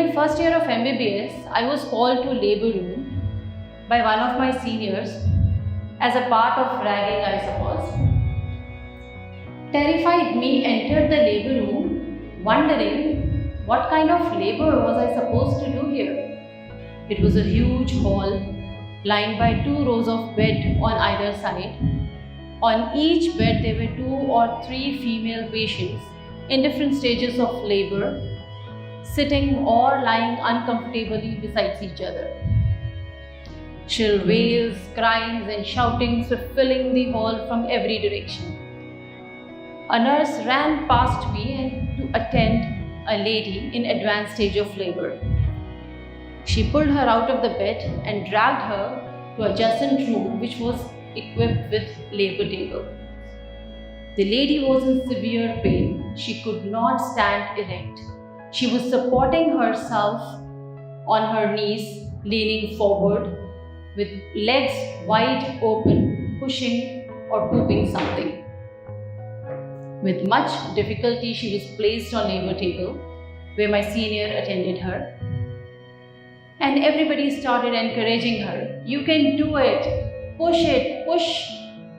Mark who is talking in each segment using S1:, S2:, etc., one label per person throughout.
S1: my first year of MBBS, I was called to labor room by one of my seniors as a part of ragging, I suppose. Terrified me entered the labor room, wondering what kind of labor was I supposed to do here. It was a huge hall lined by 2 rows of bed on either side. On each bed there were 2 or 3 female patients in different stages of labor, sitting or lying uncomfortably beside each other. Shrill wails, cries and shoutings were filling the hall from every direction. A nurse ran past me to attend a lady in advanced stage of labor. She pulled her out of the bed and dragged her to adjacent room which was equipped with labor table. The lady was in severe pain. She could not stand erect. She was supporting herself on her knees, leaning forward, with legs wide open, pushing or pooping something. With much difficulty, she was placed on labor table, where my senior attended her. And everybody started encouraging her. You can do it. Push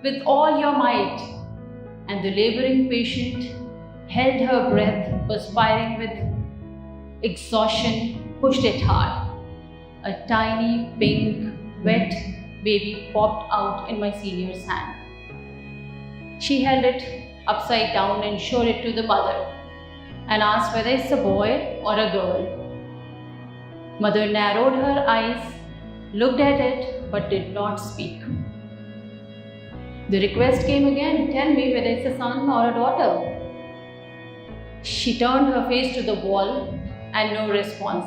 S1: with all your might. And the laboring patient held her breath, perspiring with exhaustion, pushed it hard. A tiny, pink, wet baby popped out in my senior's hand. She held it upside down and showed it to the mother and asked whether it's a boy or a girl. Mother narrowed her eyes, looked at it, but did not speak. The request came again, tell me whether it's a son or a daughter. She turned her face to the wall and no response.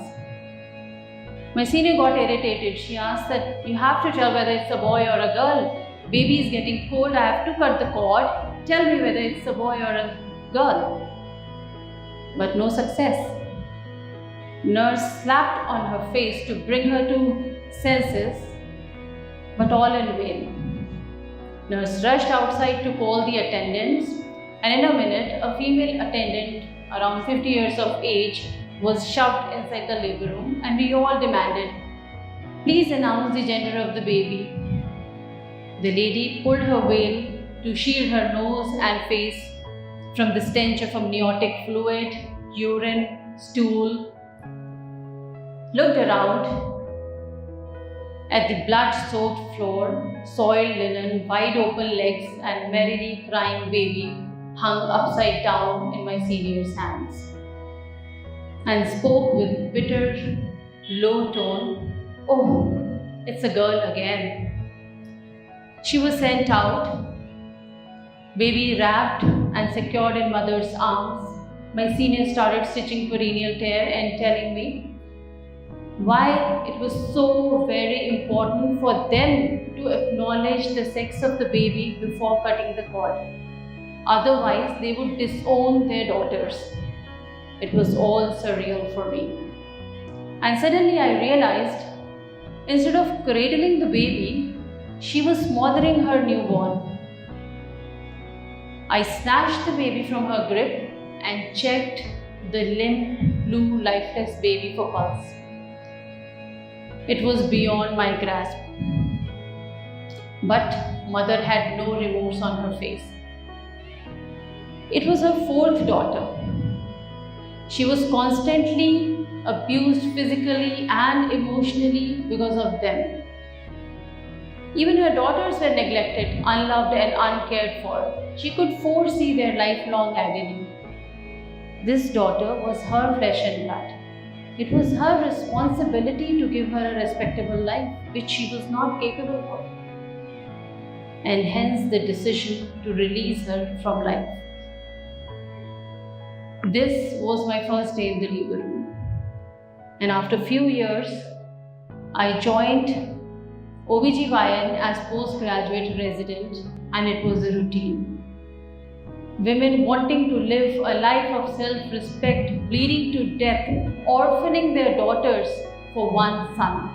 S1: My senior got irritated. She asked that you have to tell whether it's a boy or a girl. Baby is getting cold, I have to cut the cord. Tell me whether it's a boy or a girl. But no success. Nurse slapped on her face to bring her to senses, but all in vain. Nurse rushed outside to call the attendants, and in a minute, a female attendant around 50 years of age was shoved inside the labor room, and we all demanded, please announce the gender of the baby. The lady pulled her veil to shield her nose and face from the stench of amniotic fluid, urine, stool, looked around at the blood-soaked floor, soiled linen, wide open legs and merrily crying baby hung upside down in my senior's hands, and spoke with bitter, low tone, oh, it's a girl again. She was sent out, baby wrapped and secured in mother's arms. My senior started stitching perineal tear and telling me why it was so very important for them to acknowledge the sex of the baby before cutting the cord. Otherwise, they would disown their daughters. It was all surreal for me. And suddenly I realized, instead of cradling the baby, she was smothering her newborn. I snatched the baby from her grip and checked the limp, blue, lifeless baby for pulse. It was beyond my grasp. But mother had no remorse on her face. It was her 4th daughter. She was constantly abused physically and emotionally because of them. Even her daughters were neglected, unloved and uncared for. She could foresee their lifelong agony. This daughter was her flesh and blood. It was her responsibility to give her a respectable life, which she was not capable of. And hence the decision to release her from life. This was my first day in the labor room. And after a few years, I joined OBGYN as postgraduate resident, and it was a routine. Women wanting to live a life of self-respect, bleeding to death, orphaning their daughters for one son.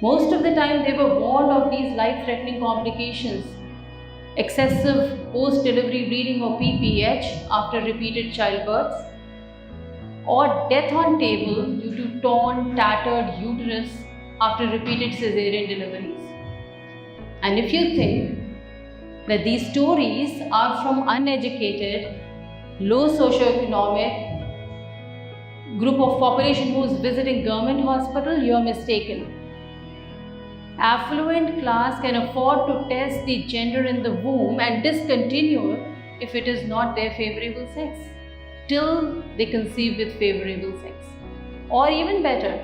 S1: Most of the time they were warned of these life-threatening complications, excessive post-delivery bleeding or PPH after repeated childbirths, or death on table due to torn, tattered uterus after repeated cesarean deliveries. And if you think that these stories are from uneducated, low socioeconomic group of population who is visiting government hospital, you are mistaken. Affluent class can afford to test the gender in the womb and discontinue if it is not their favorable sex, till they conceive with favorable sex. Or even better,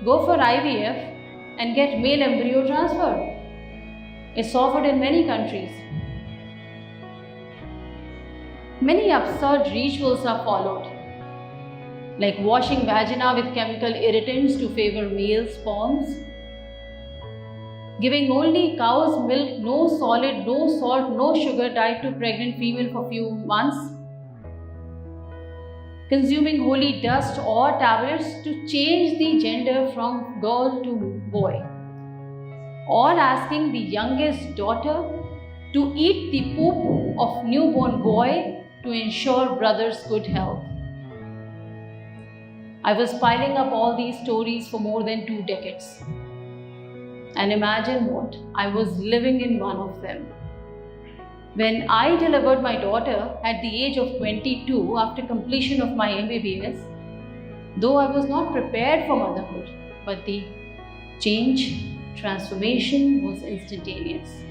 S1: go for IVF and get male embryo transfer. It's offered in many countries. Many absurd rituals are followed, like washing vagina with chemical irritants to favor male sperms, giving only cow's milk, no solid, no salt, no sugar diet to pregnant female for few months, consuming holy dust or tablets to change the gender from girl to boy, or asking the youngest daughter to eat the poop of newborn boy to ensure brother's good health. I was piling up all these stories for more than 2 decades. And imagine what, I was living in one of them. When I delivered my daughter at the age of 22 after completion of my MBBS, though I was not prepared for motherhood, but the transformation was instantaneous.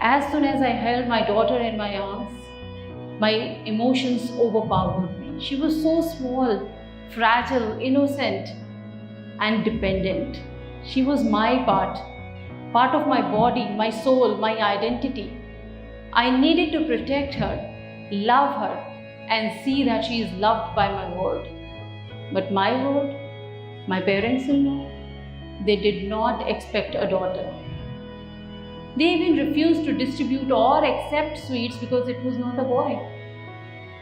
S1: As soon as I held my daughter in my arms, my emotions overpowered me. She was so small, fragile, innocent, and dependent. She was my part of my body, my soul, my identity. I needed to protect her, love her, and see that she is loved by my world. But my world, my parents-in-law, they did not expect a daughter. They even refused to distribute or accept sweets because it was not a boy.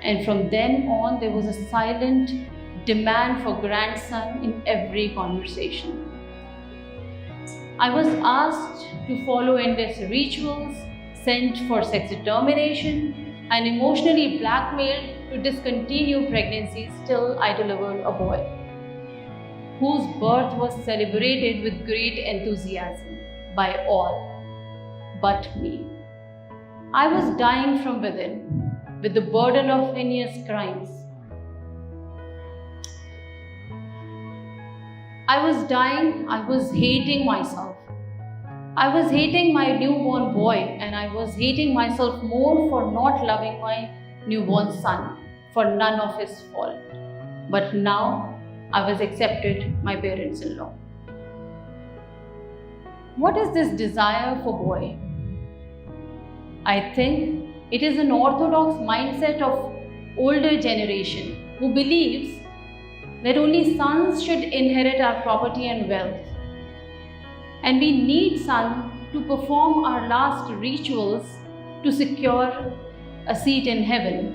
S1: And from then on, there was a silent demand for grandson in every conversation. I was asked to follow endless rituals, sent for sex determination, and emotionally blackmailed to discontinue pregnancies till I delivered a boy, whose birth was celebrated with great enthusiasm by all but me. I was dying from within with the burden of heinous crimes. I was dying, I was hating myself. I was hating my newborn boy, and I was hating myself more for not loving my newborn son, for none of his fault. But now I was accepted my parents-in-law. What is this desire for boy? I think it is an orthodox mindset of older generation who believes that only sons should inherit our property and wealth. And we need sons to perform our last rituals to secure a seat in heaven.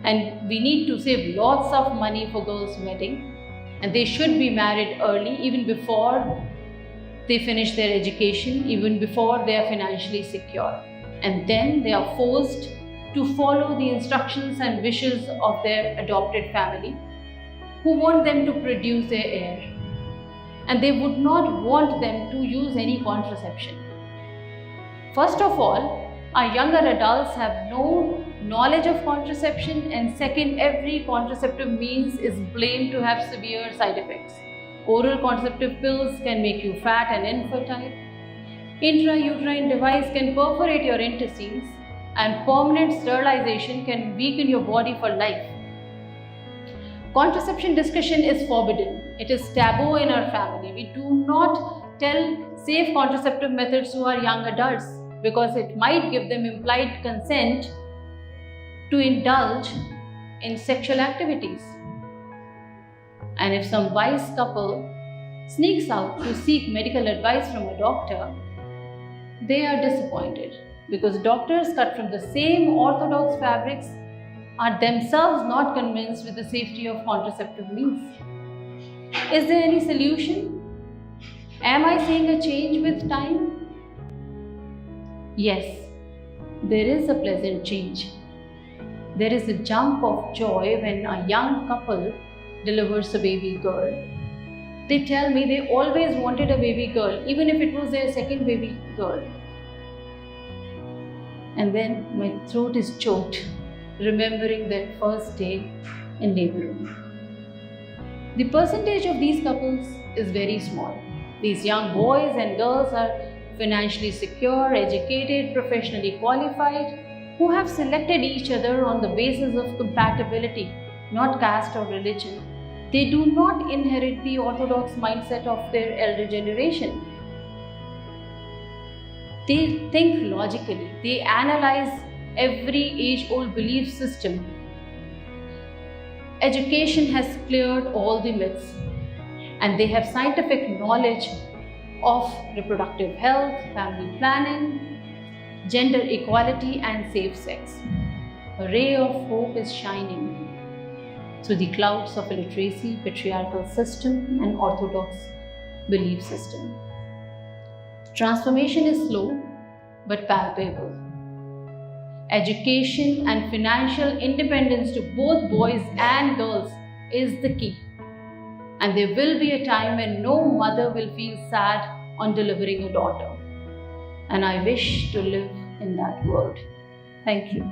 S1: And we need to save lots of money for girls' wedding, and they should be married early, even before they finish their education, even before they are financially secure. And then they are forced to follow the instructions and wishes of their adopted family, who want them to produce their heir. And they would not want them to use any contraception. First of all, our younger adults have no knowledge of contraception, and second, every contraceptive means is blamed to have severe side effects. Oral contraceptive pills can make you fat and infertile. Intrauterine device can perforate your intestines, and permanent sterilization can weaken your body for life. Contraception discussion is forbidden. It is taboo in our family. We do not tell safe contraceptive methods to our young adults because it might give them implied consent to indulge in sexual activities. And if some wise couple sneaks out to seek medical advice from a doctor, they are disappointed because doctors cut from the same orthodox fabrics are themselves not convinced with the safety of contraceptive means. Is there any solution? Am I seeing a change with time? Yes, there is a pleasant change. There is a jump of joy when a young couple delivers a baby girl. They tell me they always wanted a baby girl, even if it was their second baby girl. And then my throat is choked, remembering that first day in labor room. The percentage of these couples is very small. These young boys and girls are financially secure, educated, professionally qualified, who have selected each other on the basis of compatibility, not caste or religion. They do not inherit the orthodox mindset of their elder generation. They think logically, they analyze every age-old belief system. Education has cleared all the myths, and they have scientific knowledge of reproductive health, family planning, gender equality, and safe sex. A ray of hope is shining through the clouds of illiteracy, patriarchal system, and orthodox belief system. Transformation is slow but palpable. Education and financial independence to both boys and girls is the key. And there will be a time when no mother will feel sad on delivering a daughter. And I wish to live in that world. Thank you.